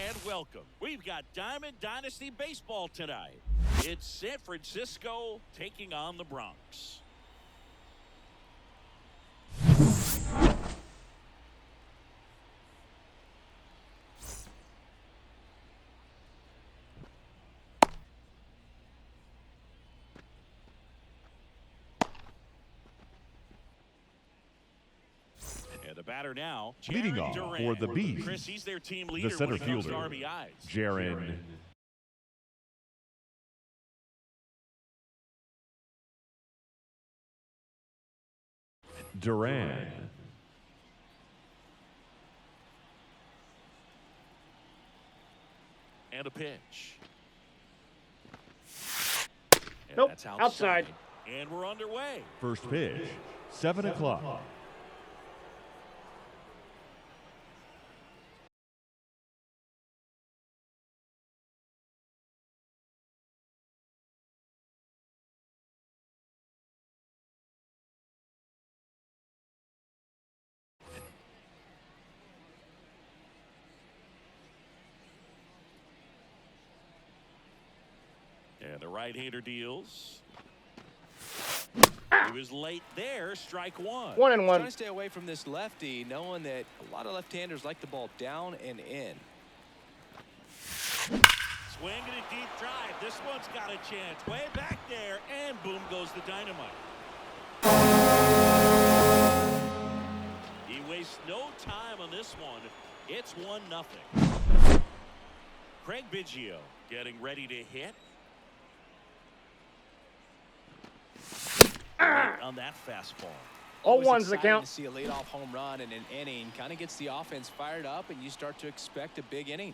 And welcome. We've got Diamond Dynasty Baseball tonight. It's San Francisco taking on the Bronx. And the batter now, leading off for the Bees, Chris, he's their team leader the center when it comes to fielder, RBIs. Jaron Duran. And a pitch. And Nope, that's outside. And we're underway. First pitch, 7 o'clock. right-hander deals. He was late there. Strike one. 1-1. Trying to stay away from this lefty, knowing that a lot of left-handers like the ball down and in. Swinging a deep drive. This one's got a chance. Way back there, and boom goes the dynamite. He wastes no time on this one. It's 1-0. Craig Biggio getting ready to hit. Right on that fastball. 0-1's the Exciting count. to see a leadoff home run in an inning. Kind of gets the offense fired up, and you start to expect a big inning.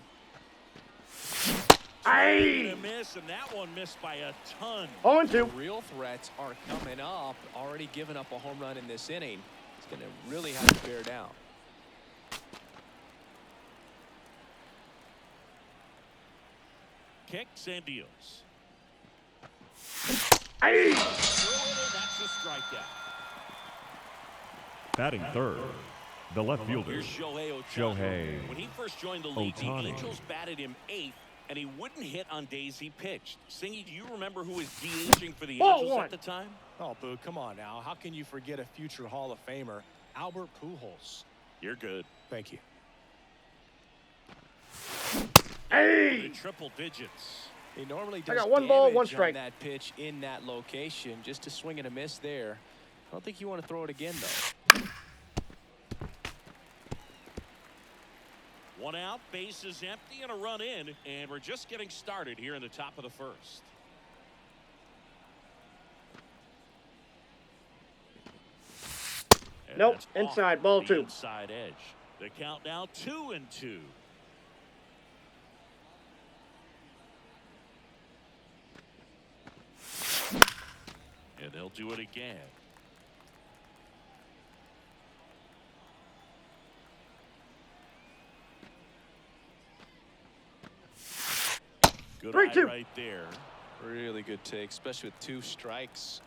Aye. A miss, and that one missed by a ton. 0-2. Real threats are coming up. Already giving up a home run in this inning. It's going to really have to bear down. Kicks and deals. Aye. That's a strikeout. Batting third, the left fielder, Here's Shohei Ohtani. Shohei When he first joined the league, the Ohtani. Angels batted him 8th, and he wouldn't hit on days he pitched. Singy, do you remember who was DHing for the Ball Angels one. at the time? Oh, Boo, come on now. How can you forget a future Hall of Famer, Albert Pujols? You're good. Thank you. Hey. The triple digits. He normally does got 1 ball, 1 damage strike. on that pitch in that location. Just to swing and a miss there. I don't think you want to throw it again, though. 1 out, bases empty, and a run in, and we're just getting started here in the top of the first. And Nope, that's inside, off ball the 2. Inside edge. The count now 2-2. And they'll do it again. Good 3-2. eye right there. Really good take, especially with 2 strikes.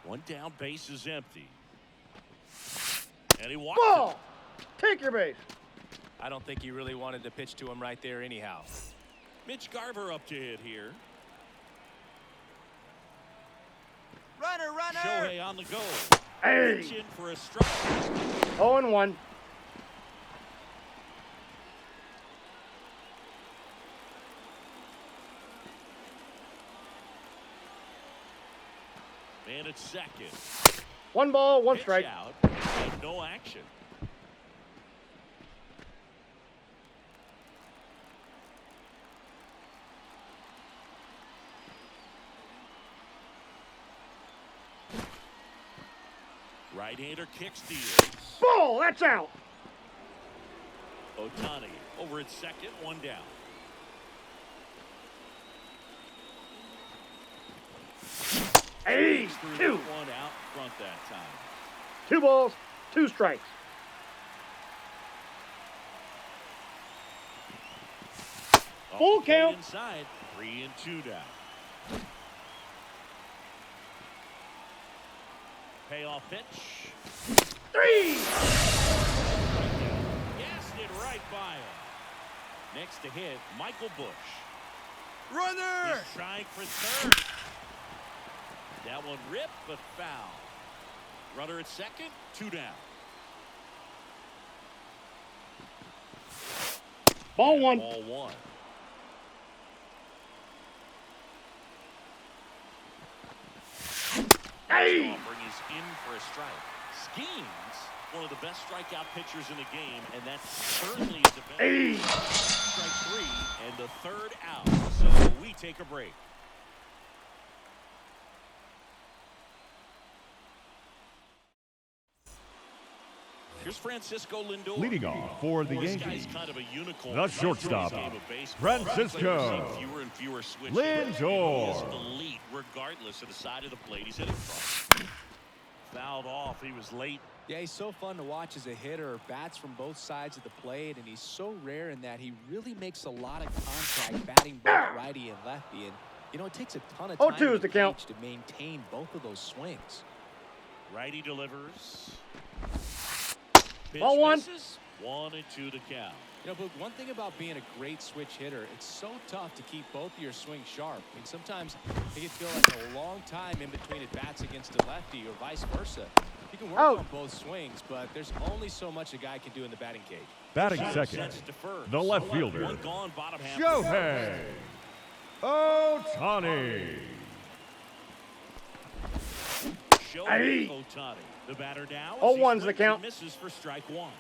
One down, base is empty. And he walked Ball. it. Take your base. I don't think he really wanted to pitch to him right there anyhow. Mitch Garver up to hit here. Runner, runner! Shohei on the go. Hey. Pitch in for a strike. 0-1. Man at second. 1 ball, 1 Pitch strike. out and no action. Right-hander kicks deals. Ball. That's out. Ohtani over at second, 1 down. Hey. Threw 2. that one out front that time. 2 balls, 2 strikes. Full Off the plate count. Inside, 3-2 down. Payoff pitch. 3. Gassed it right by him. Next to hit, Michael Bush. Runner! He's trying for third. That one ripped, but foul. Runner at second, 2 down. Ball 1. Ball 1. Hey. Offering is in for a strike. Skeens, one of the best strikeout pitchers in the game, and that certainly is a Hey. strike 3 and the 3rd out. So we take a break. Here's Francisco Lindor. Leading off for the This Yankees, guy's kind of a unicorn. the shortstop, Game of baseball. Francisco Seeing fewer and fewer switches. Lindor. He is elite regardless of the side of the plate he's hitting from. Fouled off. He was late. Yeah, he's so fun to watch as a hitter. Bats from both sides of the plate, and he's so rare in that he really makes a lot of contact batting both righty and lefty. And, you know, it takes a ton of time 0-2 is in the count. cage to maintain both of those swings. Righty delivers. Pitch Ball 1. misses. 1-2 to count. You know, Boog, one thing about being a great switch hitter, it's so tough to keep both of your swings sharp. I mean, sometimes it can feel like a long time in between at bats against a lefty or vice versa. You can work on both swings, but there's only so much a guy can do in the batting cage. Batting second, the left fielder, One gone, bottom half. Shohei Ohtani. Shohei Ohtani. The batter now. 0-1's the count. Misses for strike one.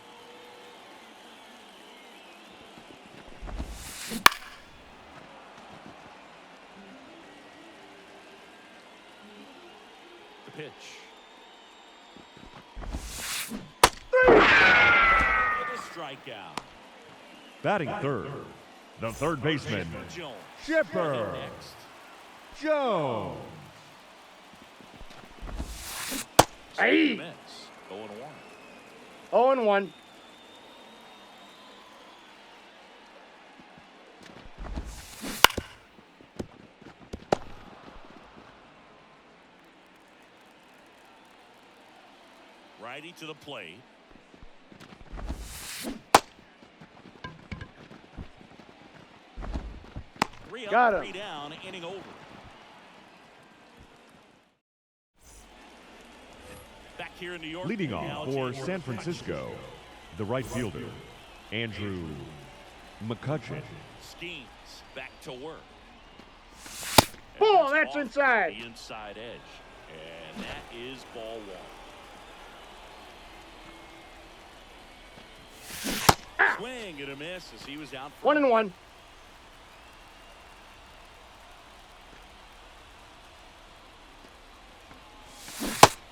The pitch. The strikeout. Batting third, the third baseman, Jones. Chipper Next. Jones. Hey. Miss. 0-1. 0-1. Righty to the plate. Three Got up, him. 3 down, inning over. Back here in New York. Leading now off for January San Francisco, the right fielder, Andrew McCutcheon. Schemes back to work. Ball, And that's off inside. The inside edge. And that is ball one. Swing and a miss as he was out front. 1-1.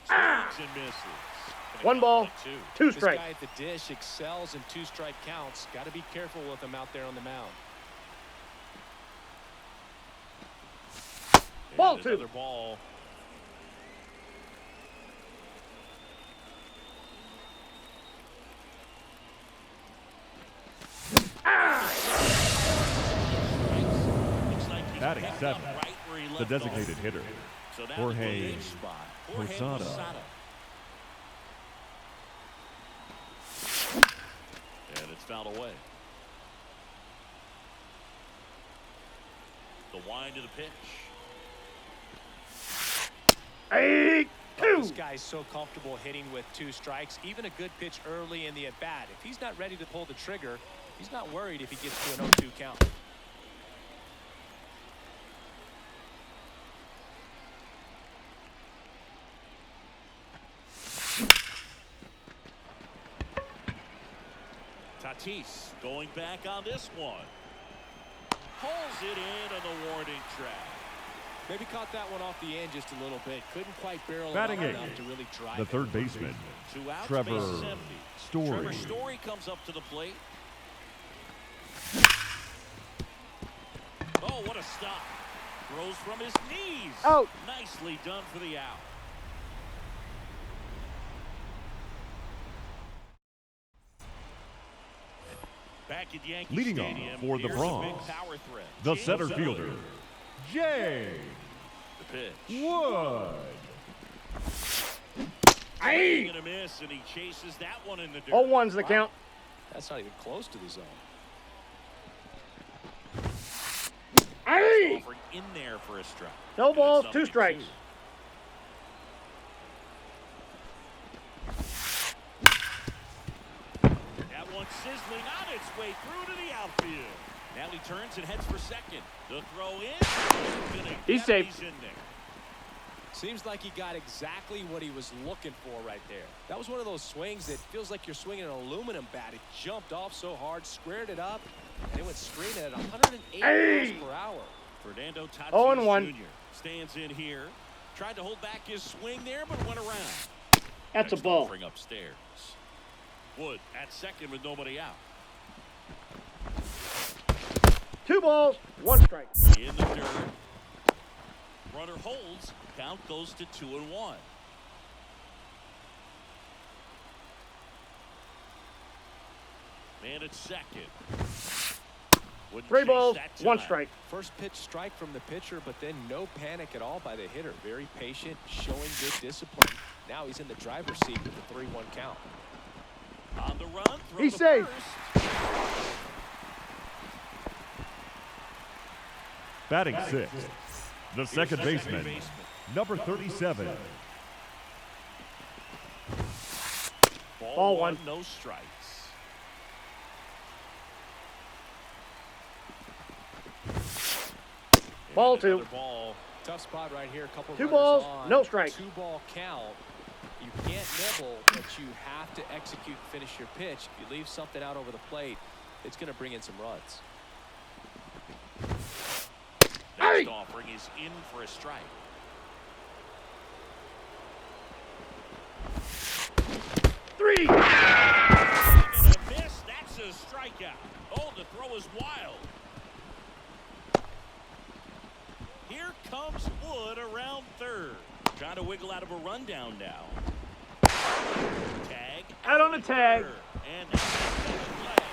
Swings and misses. One ball, 2 This strikes. guy at the dish excels in 2-strike counts. Got to be careful with him out there on the mound. Ball And 2. another ball. Looks like he's Batting picked seventh, up right where he the left designated off. hitter, So now Jorge the DH spot. Jorge Posada. And it's fouled away. The wind of the pitch. Hey, This 2. guy's so comfortable hitting with 2 strikes. Even a good pitch early in the at-bat. If he's not ready to pull the trigger, he's not worried if he gets to an 0-2 count. Tatis going back on this one. Pulls it in on the warning track. Maybe caught that one off the end just a little bit. Couldn't quite barrel it Batting up eighth, enough to really drive the it. third baseman, 2 outs, Trevor base is empty. Story. Trevor Story comes up to the plate. Oh, what a stop. Throws from his knees. Out. Nicely done for the out. Back at Yankee Leading off Stadium, for the here's a Bronx, big power threat. the James center Wood. fielder, Jay The pitch. Wood. Hey. Gonna miss, and he chases that one in the dirt. 0-1's the count. That's not even close to the zone. Hey. Offered in there for a strike. No And balls, it's 2 up to strikes. 2. That one sizzling on its way through to the outfield. Now he turns and heads for second. The throw in. He's safe. He's in there. Seems like he got exactly what he was looking for right there. That was one of those swings that feels like you're swinging an aluminum bat. It jumped off so hard, squared it up, and it went screaming at 108 Hey. miles per hour. Fernando Tatis 0-1. Jr. stands in here. Tried to hold back his swing there, but went around. That's a Next ball. offering upstairs. Wood at second with nobody out. 2 balls, 1 strike. In the dirt. Runner holds. Count goes to 2-1. Man at second. Wouldn't 3 chase balls, that 1 time. strike. First pitch strike from the pitcher, but then no panic at all by the hitter. Very patient, showing good discipline. Now he's in the driver's seat with the 3-1 count. On the run, throw He's to safe. first. Batting sixth, the second baseman, number 37. Ball one. No strikes. Ball And two. another ball. Tough spot right here. A couple 2 runners balls, on. no strikes. 2-ball count. You can't nibble, but you have to execute and finish your pitch. If you leave something out over the plate, it's going to bring in some runs. Next offering is in for a strike. Three. And a miss. That's a strikeout. Oh, the throw is wild. Here comes Wood around third. Trying to wiggle out of a rundown now. Tag. Out on the tag. And that's the second play.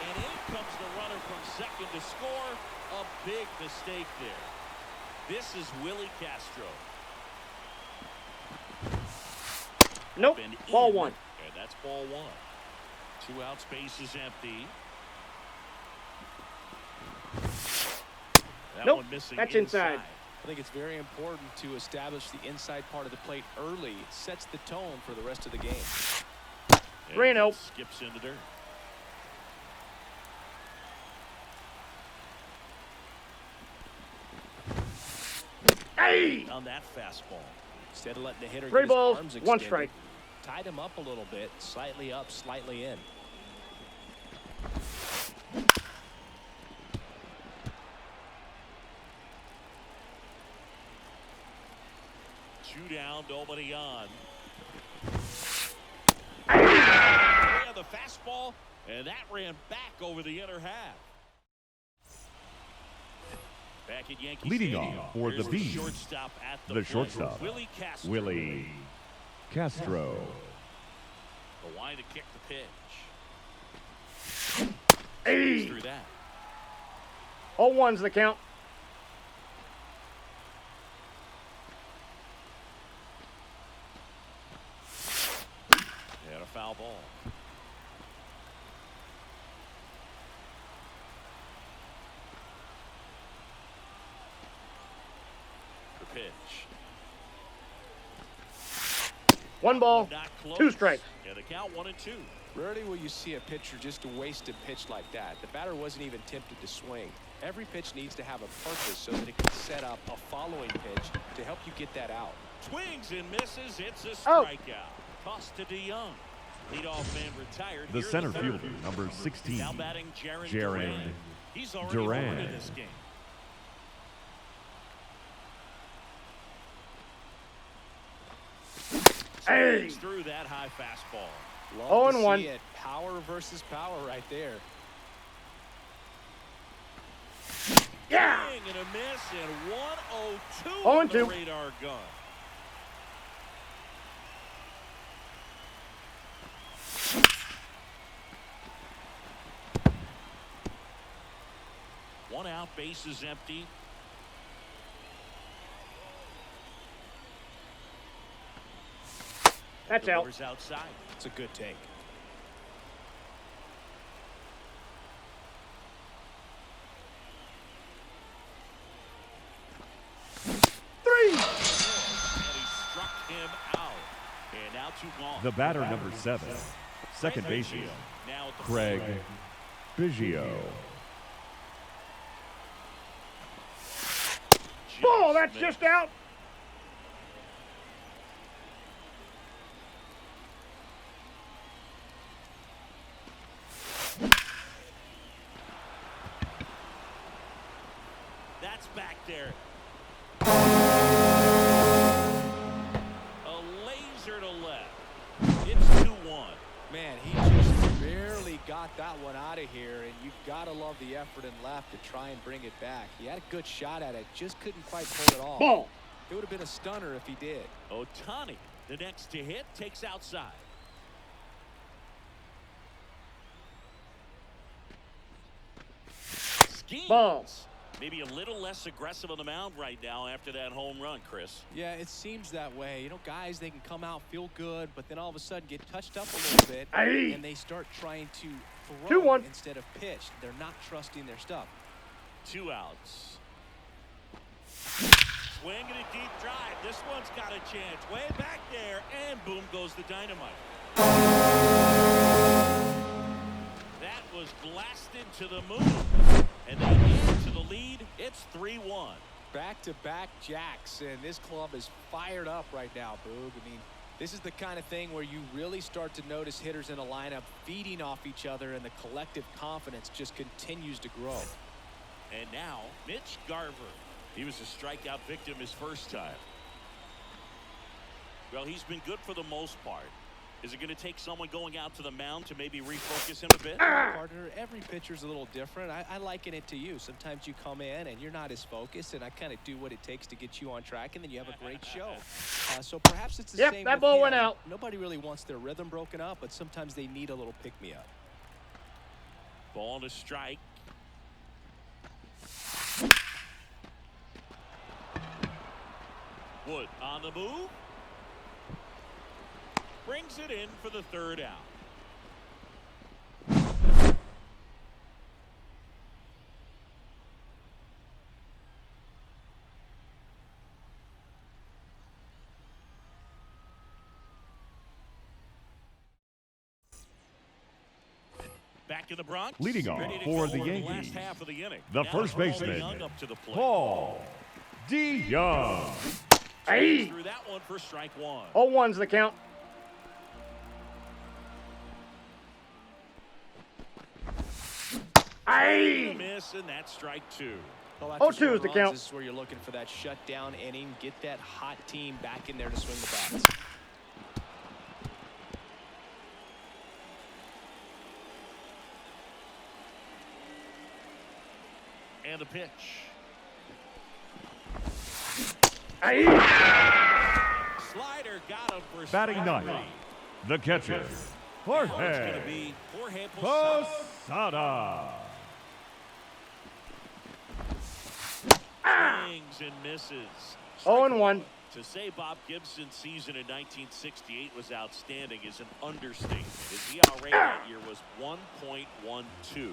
And in comes the runner from second to score. A big mistake there. This is Willie Castro. Nope. And Ball in. one. And that's ball one. 2 out, space is empty. That Nope, one missing that's inside. I think it's very important to establish the inside part of the plate early. It sets the tone for the rest of the game. And 3-0. skips in the dirt. Hey. On that fastball. Instead of letting the hitter 3 get his balls, arms 1 extended, strike. tied him up a little bit, slightly up, slightly in. Two down, nobody on. Yeah, the fastball, and that ran back over the inner half. Back at Yankee Leading Stadium. off for Here's the Bees, shortstop at the plate. shortstop, Willie Castro. Willie Castro. The line to kick the pitch. Hey. Through that. 0-1's the count. And a foul ball. The pitch. 1 ball, Not close. 2 strikes. And the count 1-2. Rarely will you see a pitcher just waste a pitch like that. The batter wasn't even tempted to swing. Every pitch needs to have a purpose so that it can set up a following pitch to help you get that out. Swings and misses. It's a Oh. strikeout. Toss to DeYoung. Leadoff man retired. The Here in center third. fielder, number 16, Now batting Jaron Jaron Duran. He's already Duran. homered in this game. Hey. Swings through that high fastball. Love to 0-1. see it. Power versus power right there. Yeah. Swing and a miss, and 1-0-2 0-2. on the radar gun. One out, base is empty. That's out. Delivers outside. It's a good take. Three. And he struck him out. And now 2 gone. The batter, number 7, second baseman, Now at the Craig Biggio. Ball, that's missed. just out. That's back there. A laser to left. It's 2-1. Man, he just barely got that one out of here, and you've got to love the effort in left to try and bring it back. He had a good shot at it, just couldn't quite pull it off. Ball. It would have been a stunner if he did. Ohtani, the next to hit, takes outside. Schemes. Ball. Maybe a little less aggressive on the mound right now after that home run, Chris. Yeah, it seems that way. You know, guys, they can come out, feel good, but then all of a sudden get touched up a little bit, and they start trying to throw 2-1 instead of pitch. They're not trusting their stuff. 2 outs. Swing and a deep drive. This one's got a chance. Way back there, and boom goes the dynamite. That was blasted to the moon. And they add to the lead. It's 3-1. Back-to-back jacks, and this club is fired up right now, Boog. I mean, this is the kind of thing where you really start to notice hitters in a lineup feeding off each other, and the collective confidence just continues to grow. And now, Mitch Garver. He was a strikeout victim his first time. Well, he's been good for the most part. Is it going to take someone going out to the mound to maybe refocus him a bit? Partner, every pitcher's a little different. I liken it to you. Sometimes you come in and you're not as focused, and I kind of do what it takes to get you on track, and then you have a great show. So perhaps it's the same. Yep, that with ball him. went out. Nobody really wants their rhythm broken up, but sometimes they need a little pick-me-up. Ball to strike. Wood on the move. Brings it in for the 3rd out. Back in the Bronx. Leading off for the Yankees, last half of the inning. the Now first Paul baseman, DeYoung up to the plate. Paul DeYoung. Hey. Threw that one for strike 1. 0-1's the count. Hey. Miss, and that's strike 2. Well, after 0-2 is the scoring runs, count. This is where you're looking for that shutdown inning. Get that hot team back in there to swing the bats. And a pitch. Hey. Slider got him for Batting strike 3. ninth, the catcher, Now it's going to Jorge be Jorge Posada. Posada. Swings and misses. 0-1. To say Bob Gibson's season in 1968 was outstanding is an understatement. His ERA that year was 1.12.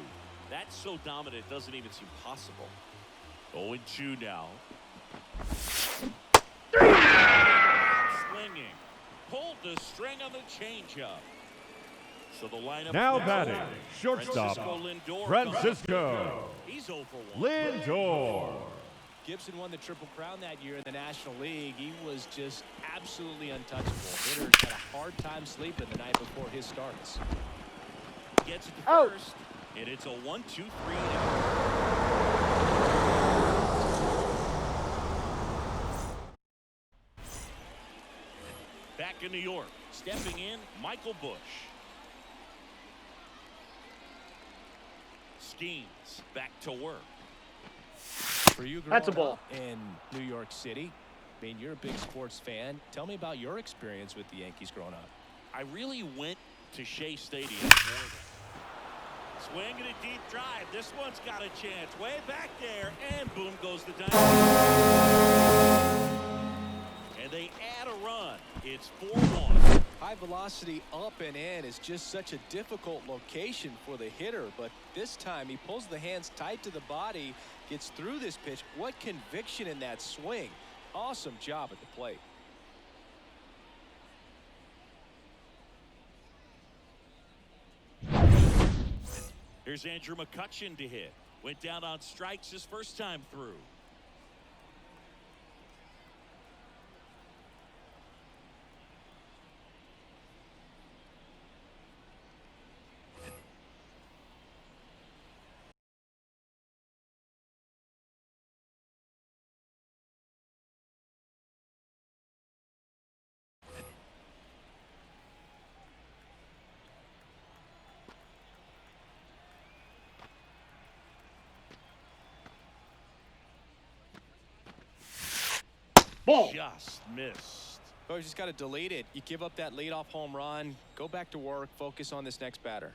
That's so dominant, it doesn't even seem possible. 0-2 now. Swinging. Pulled the string on the changeup. So the lineup Now batting, shortstop, Francisco He's 0 for 1. Lindor. Gibson won the Triple Crown that year in the National League. He was just absolutely untouchable. Hitters had a hard time sleeping the night before his starts. Gets it to Oh. first, and it's a 1-2-3. Back in New York, stepping in, Michael Bush. Skeens back to work. For you growing That's a ball. up in New York City, I mean, you're a big sports fan. Tell me about your experience with the Yankees growing up. I really went to Shea Stadium more than. Swing and a deep drive. This one's got a chance. Way back there, and boom goes the dynamite. And they add a run. It's 4-1. High velocity up and in is just such a difficult location for the hitter, but this time he pulls the hands tight to the body, gets through this pitch. What conviction in that swing. Awesome job at the plate. Here's Andrew McCutchen to hit. Went down on strikes his first time through. Ball. Just missed. Oh, you just got to delete it. You give up that leadoff home run, go back to work, focus on this next batter.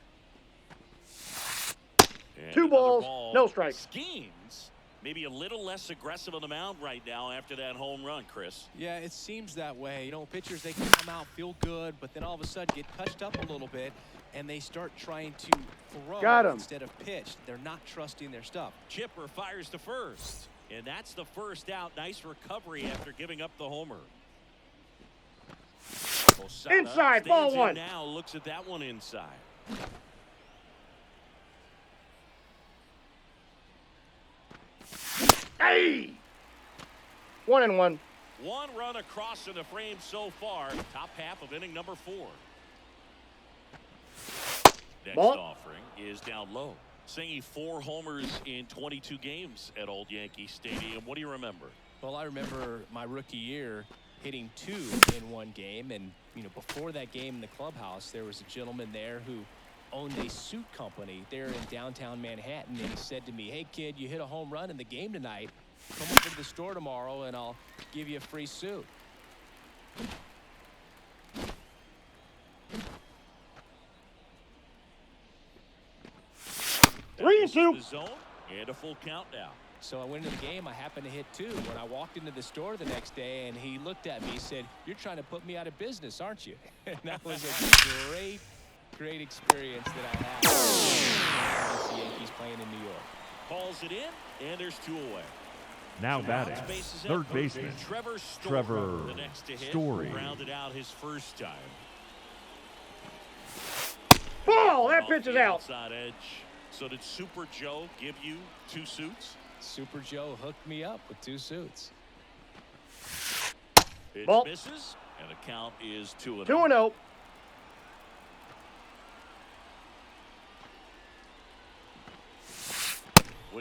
And 2 another balls, ball. no strikes. Skeens Maybe a little less aggressive on the mound right now after that home run, Chris. Yeah, it seems that way. You know, pitchers, they can come out, feel good, but then all of a sudden get touched up a little bit, and they start trying to throw instead of pitch. They're not trusting their stuff. Chipper fires to first, and that's the first out. Nice recovery after giving up the homer. Posada Inside, ball in one. now looks at that one inside. Hey! 1-1. One run across in the frame so far. Top half of inning number 4. Next Ball. offering is down low. Singing 4 homers in 22 games at Old Yankee Stadium. What do you remember? Well, I remember my rookie year hitting 2 in one game, and you know, before that game in the clubhouse, there was a gentleman there who owned a suit company there in downtown Manhattan, and he said to me, "Hey kid, you hit a home run in the game tonight. Come over to the store tomorrow and I'll give you a free suit." 3-2. The zone and a full count now. So I went into the game. I happened to hit 2. When I walked into the store the next day, and he looked at me, he said, "You're trying to put me out of business, aren't you?" And that was a great experience that I had with the Yankees playing in New York. Calls it in, and there's 2 away. Now batting, third baseman, Trevor the next to hit, Story. rounded out his first time. Ball! That pitch is the out. Outside edge. So did Super Joe give you 2 suits? Super Joe hooked me up with 2 suits. Pitch Ball. misses, and the count is 2-0. 2-0.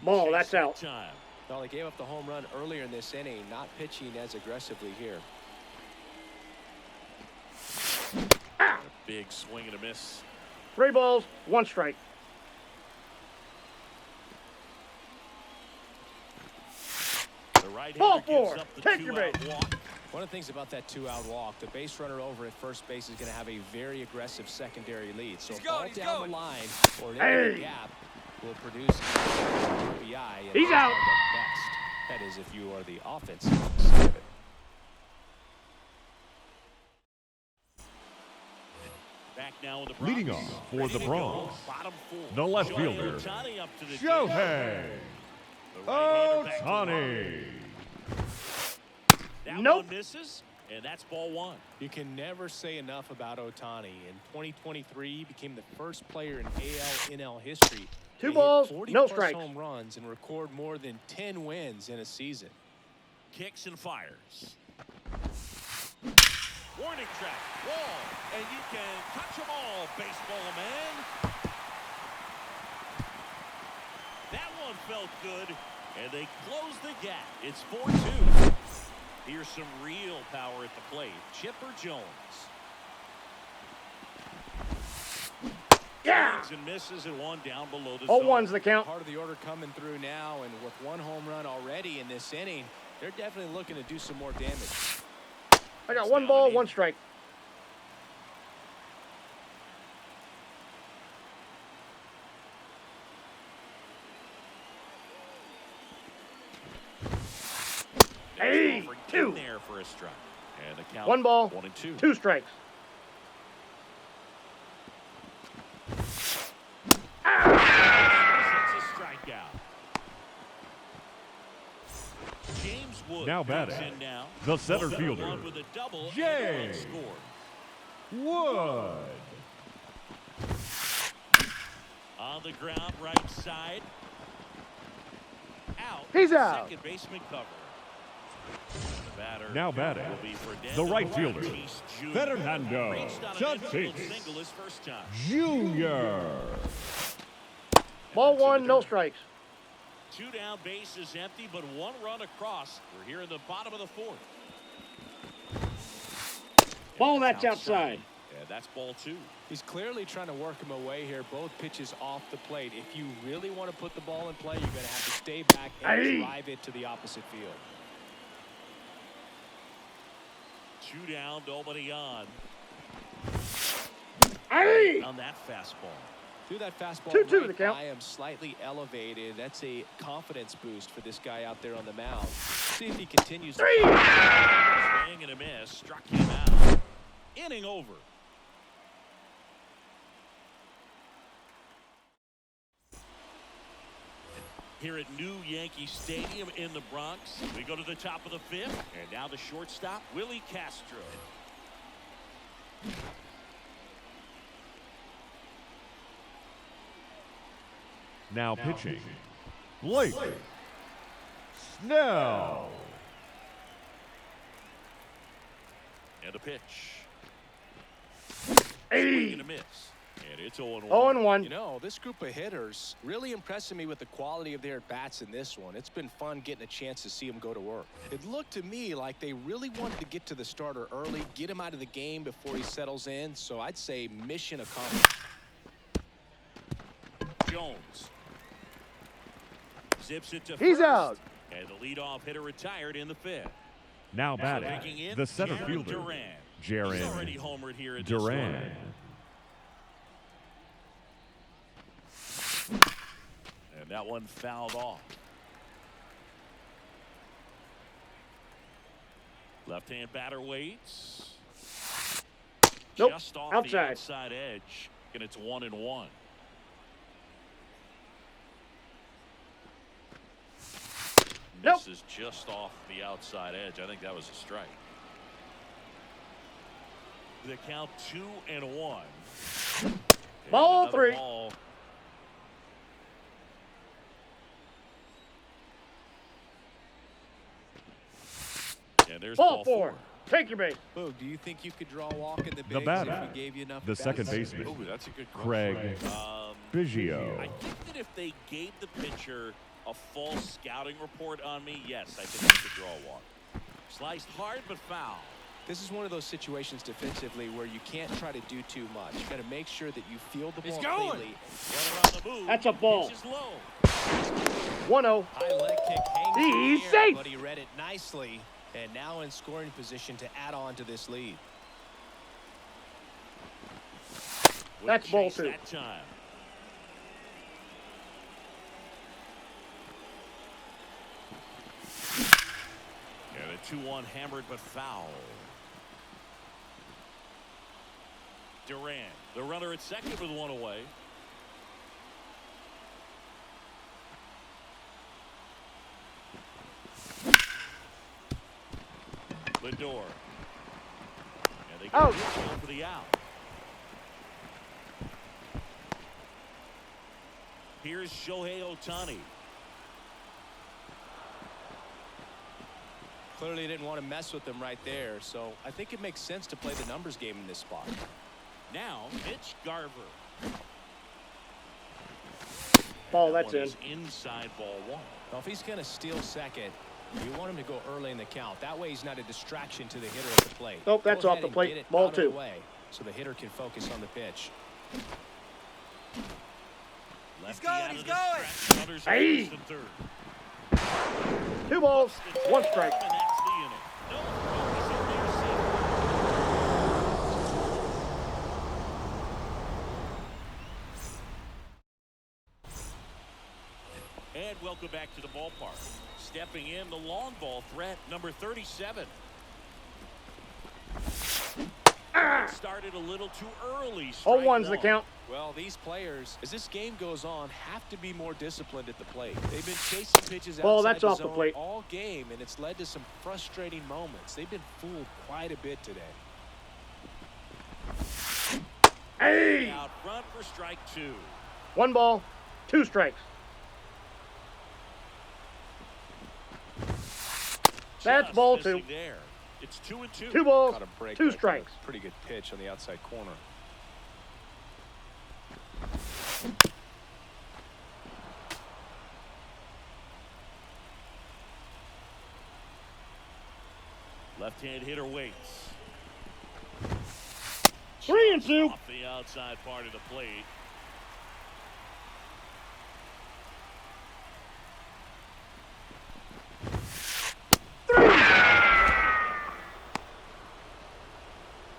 Ball, that's out. Time. Well, they gave up the home run earlier in this inning, not pitching as aggressively here. A big swing and a miss. 3 balls, 1 strike. The right Ball hander gives 4. up the Take your 2-out base. walk. One of the things about that 2-out walk, the base runner over at first base is going to have a very aggressive secondary lead. So a ball down the line or in the gap will produce RBI. And He's out. the best. That is, if you are the offensive side of it. Back now in the Bronx. Leading off for Ready the to Bronx, go. Bottom 4. the left Shohei fielder, Ohtani up to the Shohei The right-hander back to Ohtani. That Nope. one misses, and that's ball 1. You can never say enough about Ohtani. In 2023, he became the first player in AL/NL history 2 to balls, hit 40 no plus strikes. home runs and record more than 10 wins in a season. Kicks and fires. Warning track, wall, and you can touch them all, baseball man. That one felt good, and they close the gap. It's 4-2. Here's some real power at the plate. Chipper Jones. Yeah! Swings and misses, and one down below the 0-1's zone. the count. Part of the order coming through now, and with 1 home run already in this inning, they're definitely looking to do some more damage. I got 1 ball, 1 strike. Hey, Over 2. in there for a strike. And the count 1 ball, 1-2. 2 strikes. That's a strikeout. James Wood Now comes batting, in now. the center One fielder, with a double Jay and a score. Wood. On the ground, right side. Out. He's out. Second baseman cover. The batter Now batting, will be Fernando the right fielder, Tatis Jr. Fernando Reached on an infield Tatis single his first time. Jr. Ball That's in 1, the no dirt. strikes. 2 down, bases empty, but 1 run across. We're here in the bottom of the 4th. Ball, that's outside. And that's ball 2. He's clearly trying to work him away here. Both pitches off the plate. If you really want to put the ball in play, you're going to have to stay back and Hey. drive it to the opposite field. 2 down, nobody on. Hey! On that fastball. Threw that fastball 2-2 right the count. by him, slightly elevated. That's a confidence boost for this guy out there on the mound. See if he continues. Three. Swing and a miss. Struck him out. Inning over. Here at New Yankee Stadium in the Bronx, we go to the top of the fifth, and now the shortstop, Willie Castro. Now pitching, Blake Snell. And a pitch. Hey. Swing and a miss. And it's 0-1. 0-1. You know, this group of hitters really impressing me with the quality of their at-bats in this one. It's been fun getting a chance to see them go to work. It looked to me like they really wanted to get to the starter early, get him out of the game before he settles in. So I'd say mission accomplished. Jones zips it to He's first. out. And the leadoff hitter retired in the fifth. Now Breaking batting, in, the center Jarren fielder, Duran. He's already Jarren homered here in this Duran. one. And that one fouled off. Left-hand batter waits. Nope. Just off Outside. the outside edge, and it's 1-1. Nope. Misses just off the outside edge. I think that was a strike. The count 2-1. Ball Another 3. Ball. And there's Ball 4. Take your base. Boog, do you think you could draw a walk in the The bigs batter, if we gave you enough the at-bats? second baseman, Ooh, that's a good call. Craig I Biggio. think that if they gave the pitcher a full scouting report on me, yes, I think I could draw a walk. Sliced hard but foul. This is one of those situations defensively where you can't try to do too much. You got to make sure that you field the ball cleanly. Runner on the move. That's a ball. Pitches low. 1-0. High leg kick hangs in He's the air, safe. but he read it nicely, and now in scoring position to add on to this lead. Would That's ball chase 2. That time. And a 2-1 hammered but foul. Duran, the runner at second with one away. Lindor. And they get Out. for the out. Here's Shohei Ohtani. Clearly didn't want to mess with them right there, so I think it makes sense to play the numbers game in this spot. Now, Mitch Garver. Ball, That that's one in. is inside ball 1. Now, if he's going to steal second, you want him to go early in the count. That way he's not a distraction to the hitter at the plate. Nope, that's Go off ahead the and plate. get it Ball out of the 2. way so the hitter can focus on the pitch. Lefty out of the stretch. Runners at Hey. first and third. 2 balls. 1 strike. And that's the inning. No throw is in there safe. And welcome back to the ballpark. Stepping in, the long ball threat, number 37. Started a little too early. Strike 0-1's the 1. count. Well, these players, as this game goes on, have to be more disciplined at the plate. They've been chasing pitches Ball, outside that's the off the zone plate. all game, and it's led to some frustrating moments. They've been fooled quite a bit today. Hey. Out front for strike 2. 1 ball. 2 strikes. That's Just ball missing 2. there. It's 2-2. 2 balls. Got a break 2 right there. strikes. Pretty good pitch on the outside corner. Left-hand hitter waits. 3-2. Off the outside part of the plate.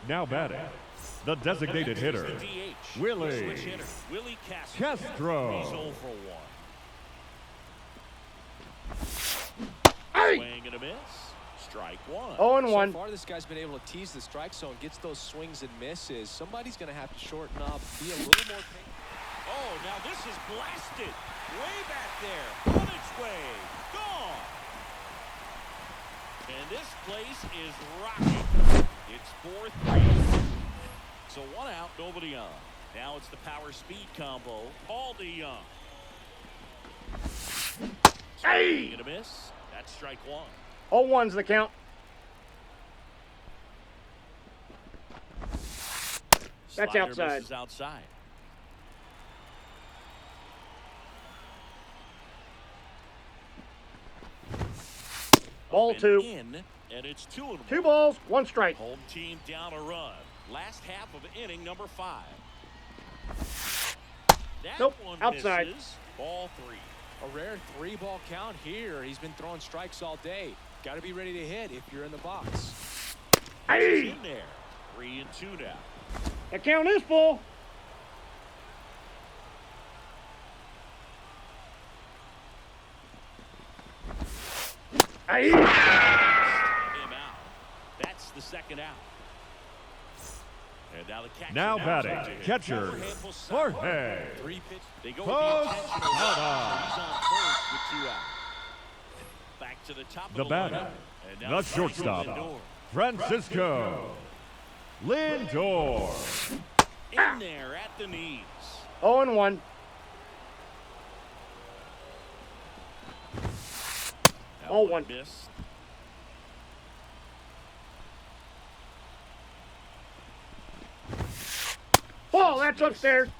Now batting, The designated hitter, The DH. Willie Switch hitter, Willie Castro. Castro. He's 0 for 1. Hey! Swing and a miss. Strike one. 0-1. So far, this guy's been able to tease the strike zone, gets those swings and misses. Somebody's going to have to shorten up, be a little more patient. Oh, now this is blasted. Way back there. On its way. Gone. And this place is rocking. It's 4-3. So 1 out, nobody on. Now it's the power speed combo. All to Young. Hey! And a miss. That's strike one. 0-1's the count. That's Slider outside. misses outside. Ball And 2. in, and it's 2-1. 2 balls, 1 strike. Home team down a run. Last half of inning number 5. That Nope, one outside. misses. Ball 3. A rare 3-ball count here. He's been throwing strikes all day. Got to be ready to hit if you're in the box. Hey! In there. 3-2 now. The count is full. Hey! Him out. That's the second out. And now the catcher. Now to batting, hit. catcher, Overhand Posada. Jorge 3 pitch. They go with the intentional Posada. He's on first with 2 out. Back to the top The of the batter, lineup. And now the it's Franco shortstop, Lindor. Francisco Lindor. In there at the knees. 0-1. That 0-1. one missed. Ball, that's upstairs.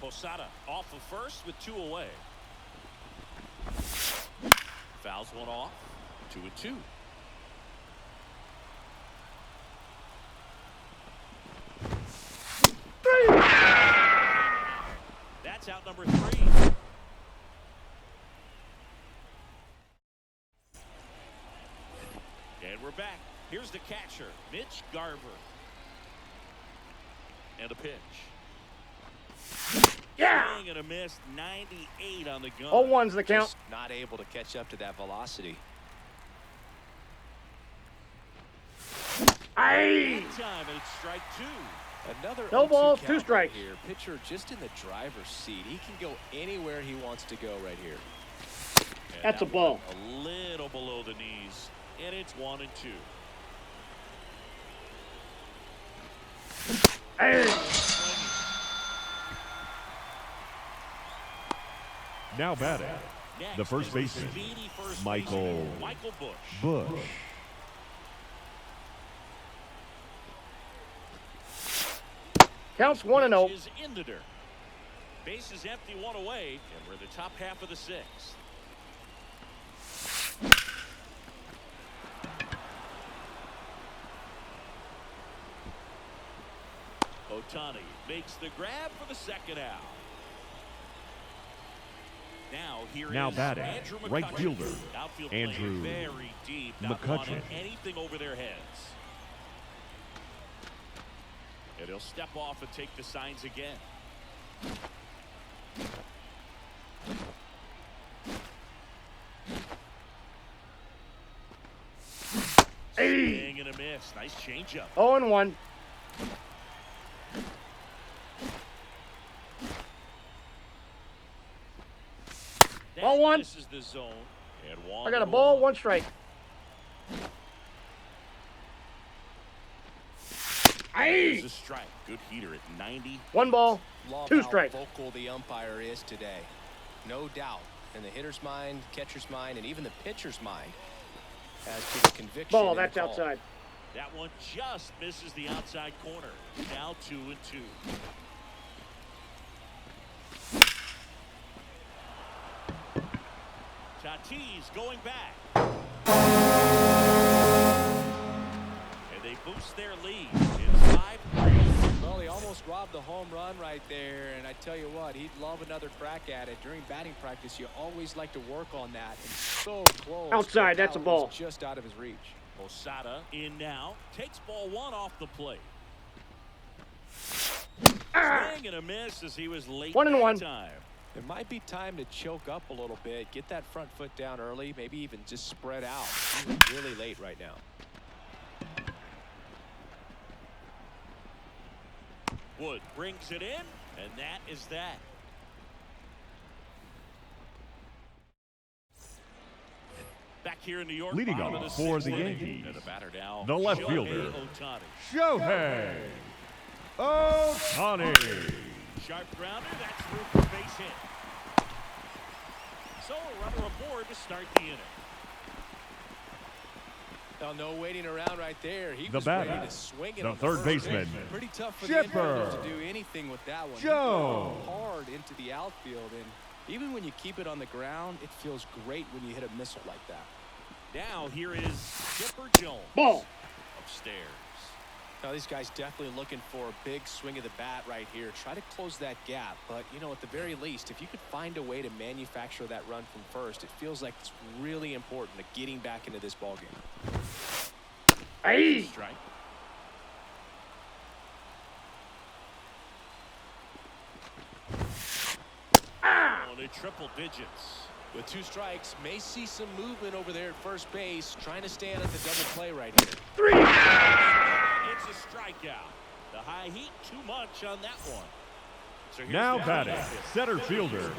Posada off of first with 2 away. Fouls one off. 2-2. That's out number 3. And we're back. Here's the catcher, Mitch Garver. And a pitch. Yeah! Swing and a miss. 98 on the gun. 0-1's the count. Just not able to catch up to that velocity. Hey! Time and it's strike 2. Another No 0-2 balls, 2 count strikes. Here, pitcher just in the driver's seat. He can go anywhere he wants to go right here. And That's a that ball. one a little below the knees. And it's 1-2. Hey! Now batting, Next the first is baseman, speedy first Michael baseman, Michael Bush. Bush. Counts 1-0. Pitch is in the dirt. Base is empty, 1 away, and we're the top half of the 6th. Ohtani makes the grab for the second out. Now here Now is batting, Andrew right McCutcheon. fielder, Outfield Andrew playing very deep, not McCutcheon. wanting anything over their heads. And he'll step off and take the signs again. Hey! Swing and a miss. Nice changeup. 0-1. That Ball 1. misses the zone. And one I got a and ball, 1. 1 strike. Hey! This is a strike. Good heater at 90. 1 ball, Love 2 how strikes. vocal the umpire is today. No doubt. In the hitter's mind, catcher's mind, and even the pitcher's mind as to the conviction. Ball, in the that's call. outside. That one just misses the outside corner. Now 2-2. Tatis going back. And they boost their lead. It's 5-3. Well, he almost robbed the home run right there, and I tell you what, he'd love another crack at it. During batting practice, you always like to work on that. And so close. Outside, but that's a now ball. he's just out of his reach. Posada in now. Takes ball 1 off the plate. Swing and a miss as he was late 1-1. that time. It might be time to choke up a little bit, get that front foot down early, maybe even just spread out. He's really late right now. Wood brings it in, and that is that. Back here in New York, Leading bottom of off the for sixth the inning, Yankees, and the batter now, the left Shohei fielder, Ohtani. Shohei Ohtani. Sharp grounder, that's through for base hit. So a runner aboard to start the inning. Oh, no waiting around right there. He The was batter, ready to swing it the on third first baseman, pitch. Pretty tough for Chipper. the infielder to do anything with that one. Joe. He threw it hard into the outfield, and even when you keep it on the ground, it feels great when you hit a missile like that. Now here is Chipper Jones. Ball. Upstairs. Now these guys definitely looking for a big swing of the bat right here. Try to close that gap, but you know, at the very least, if you could find a way to manufacture that run from first, it feels like it's really important to getting back into this ball game. Hey. Strike. On a triple digits. With 2 strikes, may see some movement over there at first base, trying to stand at the double play right here. 3. It's a strikeout. The high heat, too much on that one. So here's Now the batting, outfield. center Phillies fielder,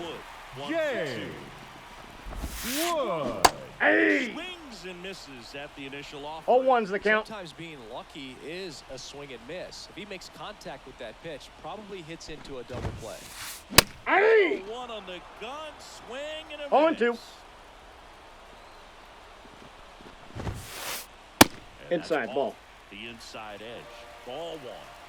Wood. Jay 1-2. Wood. Hey. Swings and misses at the initial offer. 0-1's the count. Sometimes being lucky is a swing and miss. If he makes contact with that pitch, probably hits into a double play. Hey. One on the gun, swing and a 0-2. miss. And that's Inside ball. The inside edge. Ball 1.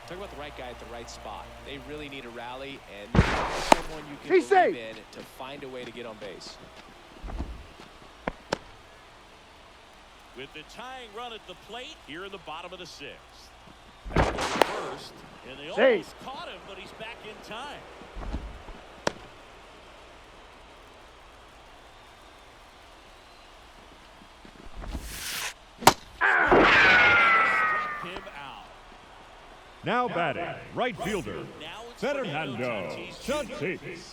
Talk about the right guy at the right spot. They really need a rally, and someone you can He's believe safe. in to find a way to get on base. With the tying run at the plate here in the bottom of the 6th. Back to first, and they Safe. almost caught him, but he's back in time. Struck him out. Now batting, right fielder, Now it's Fernando Tatis Tatis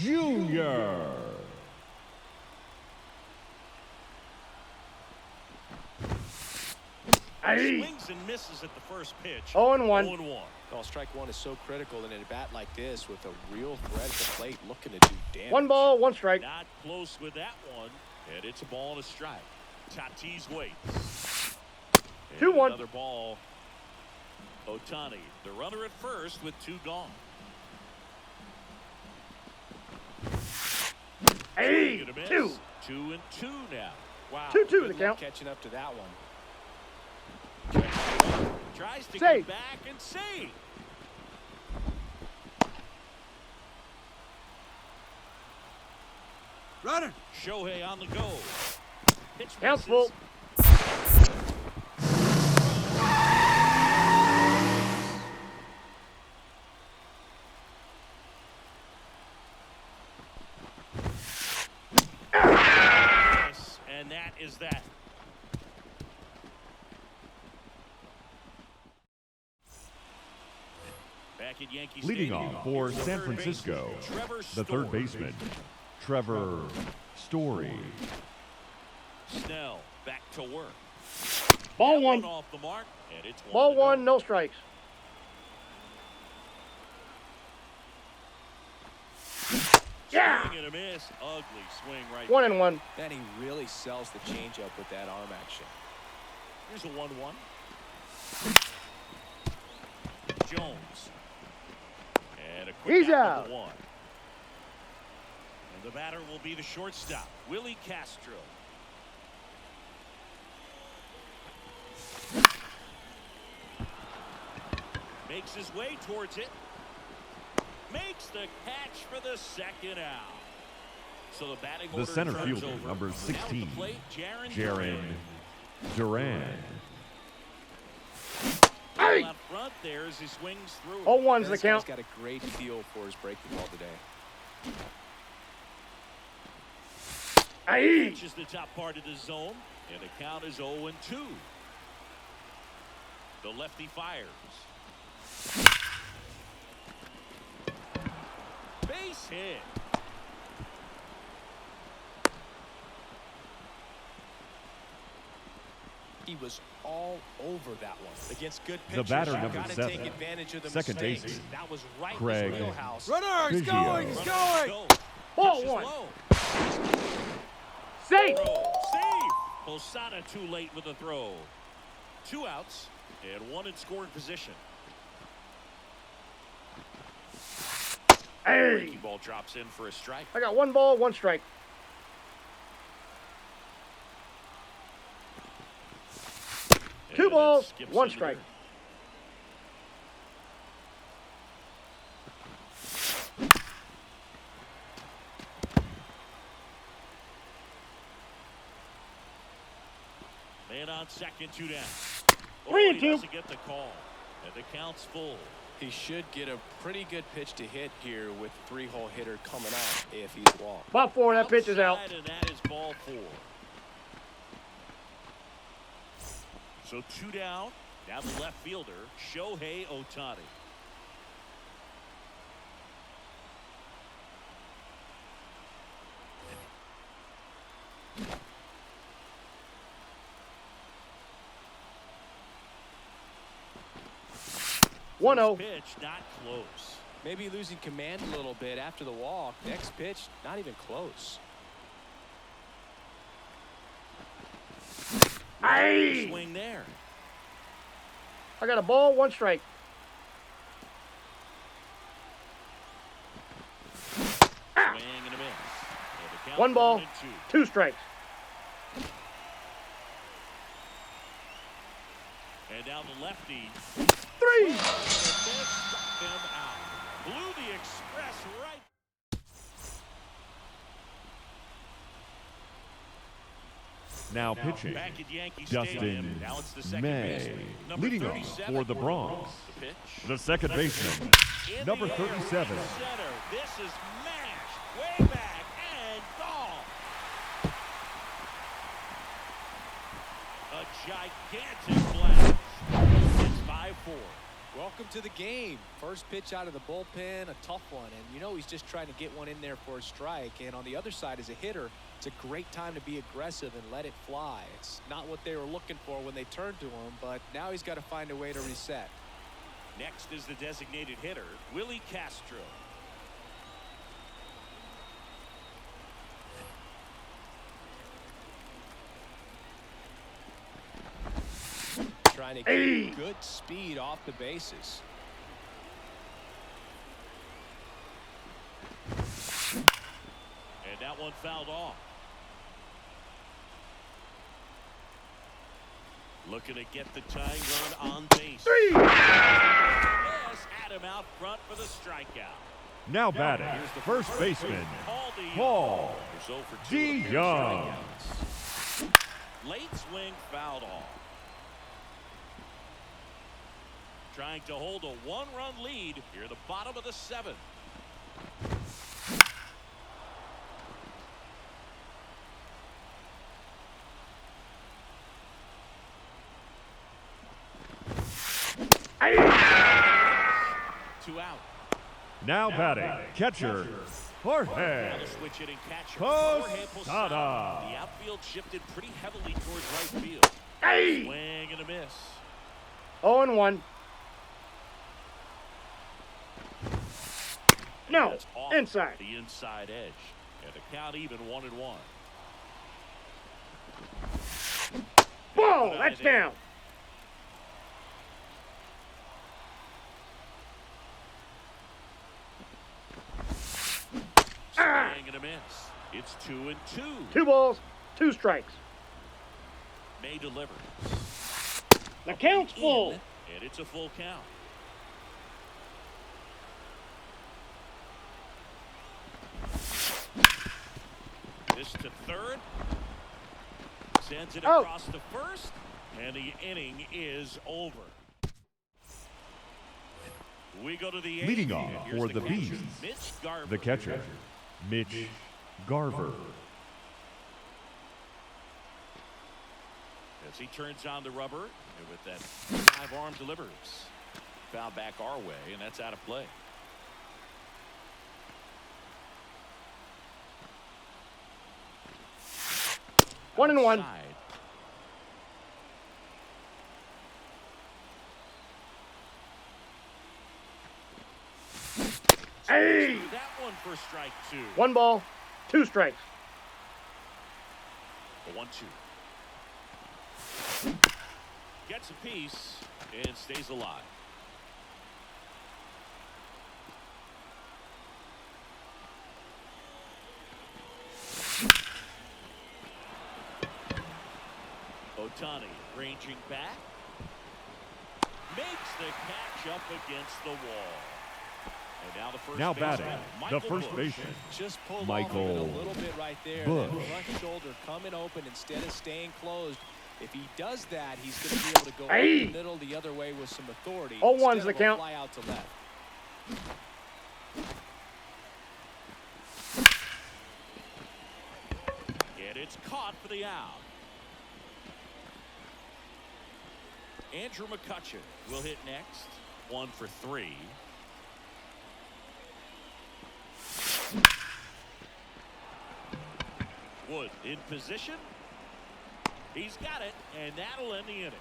Jr. Hey. Swings and misses at the first pitch. 0-1. 0-1. Well, strike one is so critical in a bat like this with a real threat at the plate looking to do damage. 1 ball, 1 strike. Not close with that one, and it's a ball and a strike. Tatis waits. And 2-1. Another ball. Ohtani, the runner at first with 2 gone. Hey. Swing and a miss. 2. 2-2 now. Wow. 2-2 Good the luck count. catching up to that one. Tries to Save. get back and save. Runner. Shohei on the go. Pitch Count's misses. full. Yes, and that is that. Back at Yankee Leading Stadium, off for here's the San third Francisco, baseman, Trevor the third Story. baseman, Trevor Story. Snell back to work. Ball That 1. off the mark, and it's Ball to go. 1, no strikes. Yeah. Swing and a miss. Ugly swing right 1-1. And he really sells the changeup with that arm action. Here's a 1-1. Jones. And a quick He's out out. for the 1. And the batter will be the shortstop, Willie Castro. Makes his way towards it. Makes the catch for the 2nd out. So the batting The order center turns fielder, over. number Now at the 16, plate, Jaron Duran. Hey. Out front there as he swings through. 0-1's the This guy's count. got a great feel for his breaking ball today. Hey. Catches the top part of the zone, and the count is 0-2. The lefty fires. Base hit. He was all over that one. Against good The pitchers, batter, you number gotta 7, take advantage of the second mistakes. baseman, That was right Craig in his wheelhouse. Runner, he's Biggio. going, he's going. Go. Ball Pitches one. low. Safe. Throw. Save. Posada too late with the throw. 2 outs and 1 in scoring position. Hey. Breaking ball drops in for a strike. I got 1 ball, 1 strike. And 2 that balls, skips 1 in the strike. dirt. Man on second, 2 down. 3 and He 2. doesn't get the call. And the count's full. He should get a pretty good pitch to hit here with 3-hole hitter coming up if he's walked. Ball 4, that pitch is out. Outside, and that is ball 4. So 2 down. Now the left fielder, Shohei Ohtani. One 0. Pitch not close. Maybe losing command a little bit after the walk. Next pitch, not even close. Hey. Swing there. I got a ball, 1 strike. Swing and a miss. And the count 1 ball, 1 and 2 strikes. 2. And now the lefty. 3. And this struck him out. Blew the express right. Now pitching, Back at Yankee Justin Stadium. Now it's the second May. baseman. Number Leading off 37 for the Bronx, The pitch. the second baseman, In number the air, 37, right center. This is mashed way back and gone. A gigantic blast. It's 5-4. Welcome to the game. First pitch out of the bullpen, a tough one. And you know he's just trying to get one in there for a strike. And on the other side, as a hitter, it's a great time to be aggressive and let it fly. It's not what they were looking for when they turned to him, but now he's got to find a way to reset. Next is the designated hitter, Willie Castro. Trying to get Hey. good speed off the bases. And that one fouled off. Looking to get the tying run on base. 3. Yes, had him out front for the strikeout. now batting, first baseman, Paul He's 0 for 2 D. with Young. strikeouts. Late swing fouled off. Trying to hold a 1-run lead here, the bottom of the 7th. Hey. 2 out. Now batting, catcher, Jorge Now the switch hitting catcher, Jorge Posada. The outfield shifted pretty heavily towards right field. Hey. Swing and a miss. 0 and 1. No. That's off Inside. the inside edge. And the count even 1 and 1. Ball. That's down. Swing and a miss. It's 2 and 2. 2 balls, 2 strikes. May delivers. The count's full. And it's a full count. This to third. Sends it Oh. across to first. And the inning is over. We go to the eighth. Leading off And here's for the catcher, Bees, Mitch Garver. the catcher, Mitch Garver. As he turns on the rubber, and with that 5-arm delivers. Foul back our way, and that's out of play. 1-1. outside. Hey! That one for strike 2. 1 ball, 2 strikes. The 1-2. Gets a piece and stays alive. Ohtani ranging back. Makes the catch up against the wall. And now the first Now baseman, batting, Michael the first Busch. baseman, Just pulled Michael off of it a little bit right there. Busch. That front shoulder coming open instead of staying closed. If he does that, he's going to be able to go Hey! up the middle the other way with some authority. 0-1's instead the of a count. Fly out to left. And it's caught for the out. Andrew McCutcheon will hit next. 1 for 3. Wood in position. He's got it, and that'll end the inning.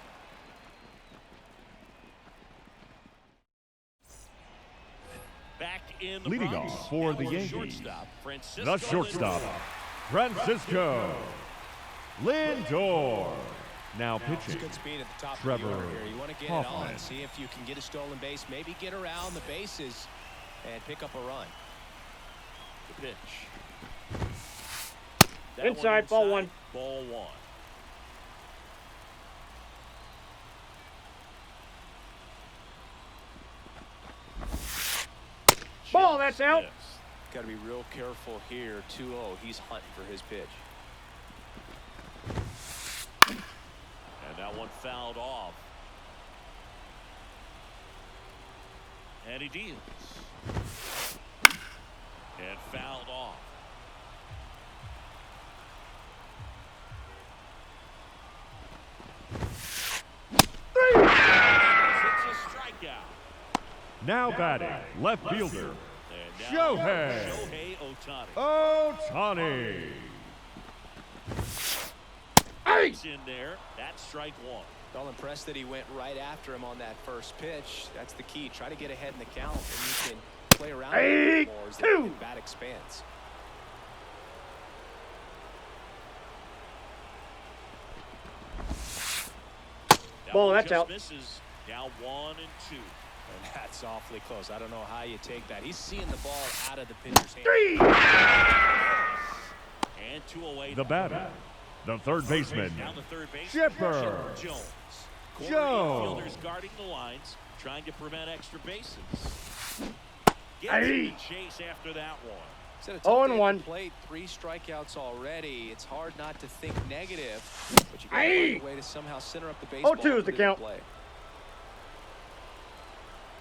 Back in the Leading box, off for the our Yankees, shortstop, Francisco the shortstop, Lindor. Francisco Lindor. Now It's pitching, good speed at the top Trevor of the order here. You want to get it Hoffman. on, see if you can get a stolen base, maybe get around the bases and pick up a run. The pitch. That Inside, ball 1. Ball 1. Ball, that's out. Missed. Got to be real careful here. 2-0. He's hunting for his pitch. And that one fouled off. And he deals. And fouled off. It's a strikeout. Now batting, left fielder, And now Shohei Ohtani. Ohtani. He's in there. That's strike 1. Well impressed that he went right after him on that first pitch. That's the key. Try to get ahead in the count, and you can play around a little more as the bat expands. Ball, one that's just out. Misses. Now 1 and 2. And that's awfully close. I don't know how you take that. He's seeing the ball out of the pitcher's hand. 3. And 2 away. The batter, the third baseman, Down the third base. Chipper Jones. Corner Jones. infielders guarding the lines, trying to prevent extra bases. Gets Hey. in the chase after that one. Instead of 0-1. plate, 3 strikeouts already. It's hard not to think negative, but you got to Hey. find a way to somehow center up the baseball. 0-2 is the and put it in count. play.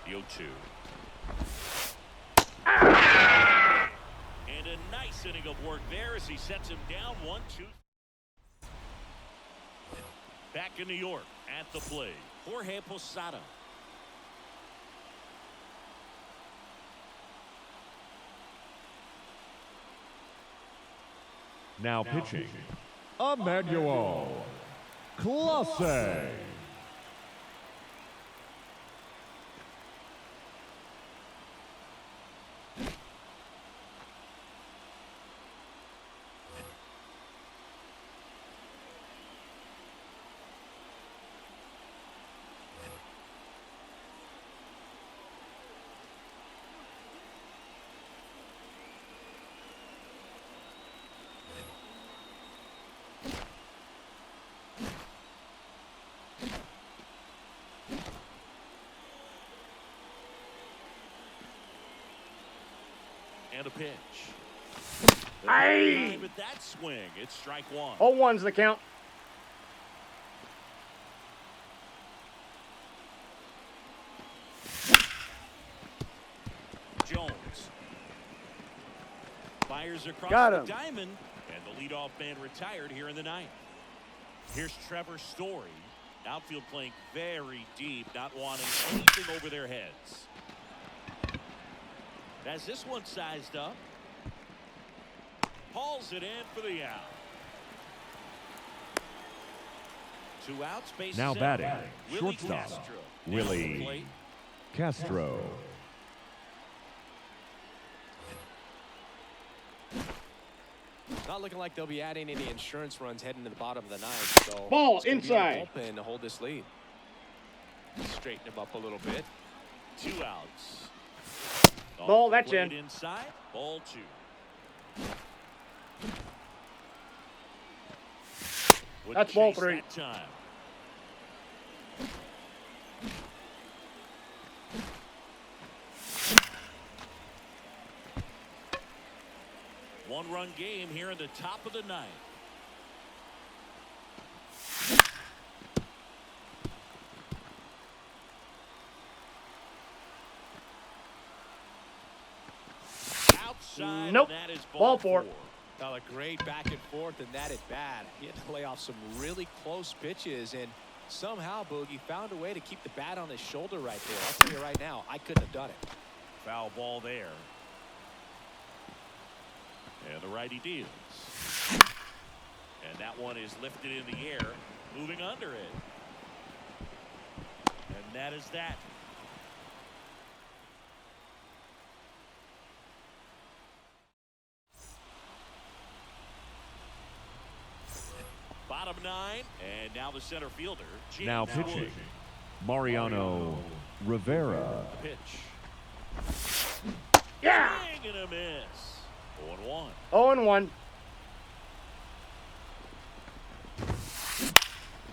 The 0-2. And a nice inning of work there as he sets him down 1-2. Back in New York at the plate, Jorge Posada. now pitching, Emmanuel Clase. And a pitch. Aye. With that swing, it's strike 1. 0-1's the count. Jones fires across Got the him. diamond, and the leadoff man retired here in the 9th. Here's Trevor Story. Outfield playing very deep, not wanting anything over their heads. As this one sized up, hauls it in for the out. 2 outs, bases Now batting, empty. Willie shortstop, Castro. Willie Down the plate. Castro. Not looking like they'll be adding any insurance runs heading to the bottom of the ninth. So Ball it's gonna be inside. the bullpen to hold this lead. Straighten him up a little bit. 2 outs. Ball, Off the that's plate in. Inside. Ball 2. Wouldn't That's ball chase 3. that time. One-run game here in the top of the ninth. Outside, Nope. and that is Ball ball 4. A great back and forth, and that at bat. He had to lay off some really close pitches, and somehow Boogie found a way to keep the bat on his shoulder right there. I'll tell you right now, I couldn't have done it. Foul ball there. And the righty deals. And that one is lifted in the air, moving under it. And that is that. Bottom 9, and now the center fielder. Now James pitching, Wood. Mariano Rivera. Pitch. Yeah. Swing and a miss. 0-1. 0-1.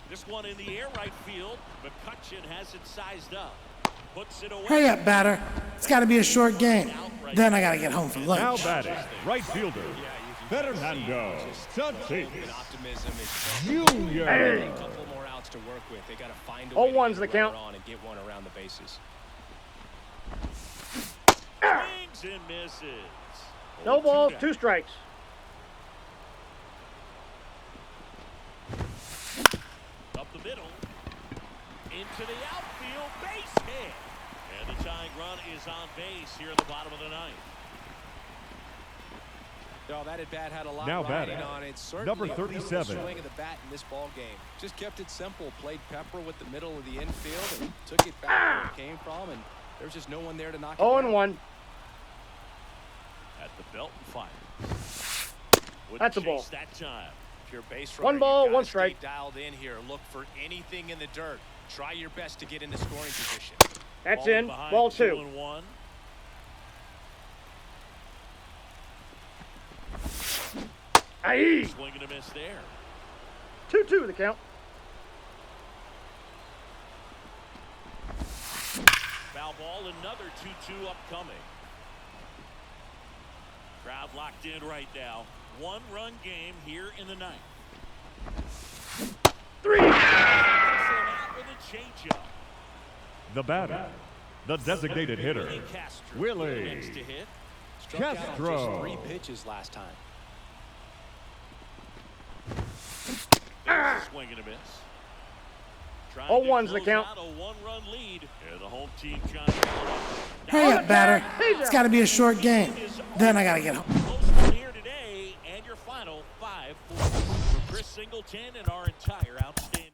This one in the air, right field. McCutcheon has it sized up. Puts it away. Hurry up, batter. It's got to be a short game. Then I got to get home for Now lunch. batting, right fielder, Fernando Tatis And optimism is Jr. a couple more outs to work with. They got to find a way to 0-1's get the a runner count. on and get one around the bases. Swings and misses. No 0-2 balls, down. 2 strikes. Up the middle. Into the outfield. Base hit. And the tying run is on base here in the bottom of the ninth. No, that at bat had a lot Now riding batting, on it. Certainly number a pivotal 37. swing of the bat in this ball game. Just kept it simple. Played pepper with the middle of the infield and took it back where it came from. And there's just no one there to knock it down. 0-1. At the belt and fire. That's a ball. Chase that time. If you're a base One runner, ball, you've gotta one stay strike. dialed in here. Look for anything in the dirt. Try your best to get into scoring position. That's Ball in. behind, Ball 2. 2-1. Aye. Swing and a miss there. 2-2 the count. Foul ball, another 2-2 upcoming. Crowd locked in right now. 1-run game here in the ninth. 3. Takes him out with a changeup. The batter, the designated hitter, Willie Castro. Willie Next to hit. Struck out on Castro. just 3 pitches last time. There's a swing and a miss. Trying to 0-1's the close count. out a 1-run lead. And the home team trying to Hurry up, batter. It's got to be a short game. Then I got to get home. close one here today, and your final 5-4 for Chris Singleton and our entire outstanding.